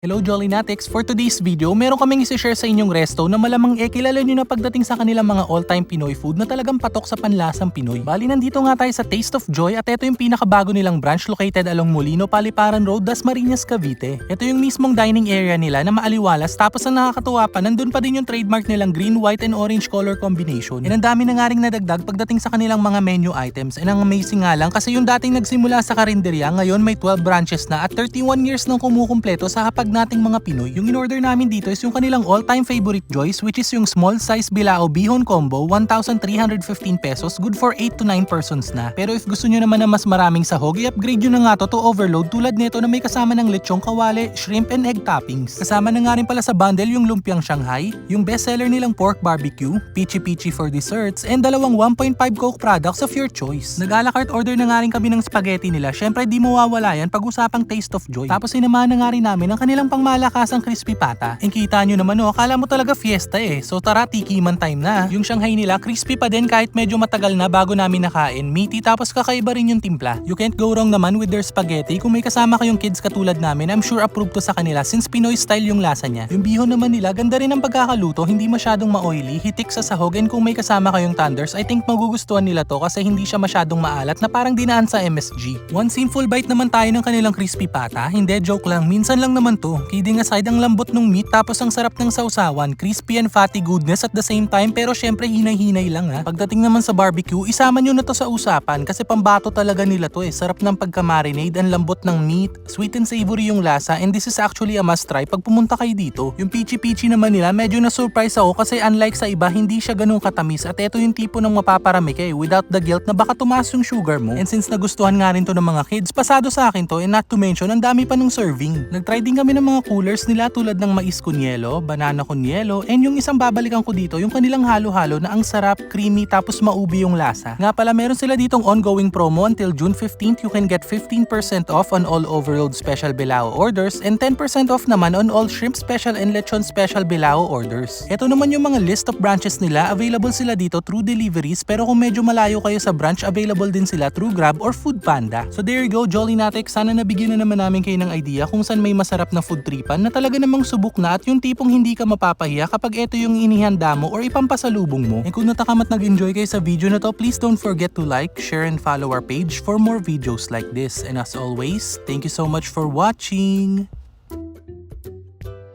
Hello Jollinatics! For today's video, meron kaming isi-share sa inyong resto na malamang kilala nyo na pagdating sa kanilang mga all-time Pinoy food na talagang patok sa panlasang Pinoy. Bali nandito nga tayo sa Taste of Joy at ito yung pinakabago nilang branch located along Molino, Paliparan Road, Dasmariñas, Cavite. Ito yung mismong dining area nila na maaliwalas, tapos ang nakakatuwa pa, nandun pa din yung trademark nilang green, white, and orange color combination. And ang dami na nga ring nadagdag pagdating sa kanilang mga menu items. And ang amazing nga lang kasi yung dating nagsimula sa karinderya, ngayon may 12 branches na at 31 years nang kumukumpleto sa hapag nating mga Pinoy. Yung in-order namin dito is yung kanilang all-time favorite choice, which is yung small size bilao bihon combo, 1,315 pesos, good for 8 to 9 persons na. Pero if gusto nyo naman na mas maraming sahog, i-upgrade nyo na nga to overload tulad nito na may kasama ng lechong kawale, shrimp and egg toppings. Kasama na nga rin pala sa bundle yung lumpiang Shanghai, yung bestseller nilang pork barbecue, peachy peachy for desserts, and dalawang 1.5 Coke products of your choice. Nag-a la carte order na nga rin kami ng spaghetti nila. Syempre di mawawala yan pag-usapang Taste of Joy. Tapos sinamahan na nga rin namin ang kanilang pangmalakasang crispy pata. And kita nyo naman akala mo talaga fiesta So tara, tikiman time na. Yung Shanghai nila crispy pa din kahit medyo matagal na bago namin nakain. Meaty tapos kakaiba rin yung timpla. You can't go wrong naman with their spaghetti. Kung may kasama kayong kids katulad namin, I'm sure approved to sa kanila since Pinoy style yung lasa niya. Yung bihon naman nila, ganda rin ang pagkakaluto, hindi masyadong ma-oily, hitik sa sahog, and kung may kasama kayong tenders, I think magugustuhan nila to kasi hindi siya masyadong maalat na parang dinaan sa MSG. One simple bite naman tayo ng kanilang crispy pata. Hindi, joke lang, minsan lang naman to. Kidding aside, ang lambot ng meat tapos ang sarap ng sausawan, crispy and fatty goodness at the same time, pero syempre hinay-hinay lang ha. Pagdating naman sa barbecue, isama nyo na to sa usapan kasi pambato talaga nila to Sarap ng pagka-marinade, ang lambot ng meat, sweet and savory yung lasa, and this is actually a must try pag pumunta kayo dito. Yung peachy-peachy naman nila, medyo na-surprise ako kasi unlike sa iba, hindi siya ganun katamis at ito yung tipo ng mapaparami kayo without the guilt na baka tumaas yung sugar mo. And since nagustuhan nga rin to ng mga kids, pasado sa akin to, and not to mention, ang dami pa ng serving. Nag-try din kami ng mga coolers nila tulad ng mais con yelo, banana con yelo, and yung isang babalikan ko dito, yung kanilang halo-halo na ang sarap, creamy, tapos maubi yung lasa. Nga pala, meron sila ditong ongoing promo until June 15th. You can get 15% off on all overload special bilao orders and 10% off naman on all shrimp special and lechon special bilao orders. Ito naman yung mga list of branches nila. Available sila dito through deliveries, pero kung medyo malayo kayo sa branch, available din sila through Grab or Food Panda. So there you go, Jollinatics. Sana nabigyan na naman namin kayo ng idea kung saan may masarap na food tripan na talaga namang subok na at yung tipong hindi ka mapapahiya kapag ito yung inihanda mo or ipampasalubong mo. And kung natakamat nag-enjoy kayo sa video na to, please don't forget to like, share, and follow our page for more videos like this. And as always, thank you so much for watching!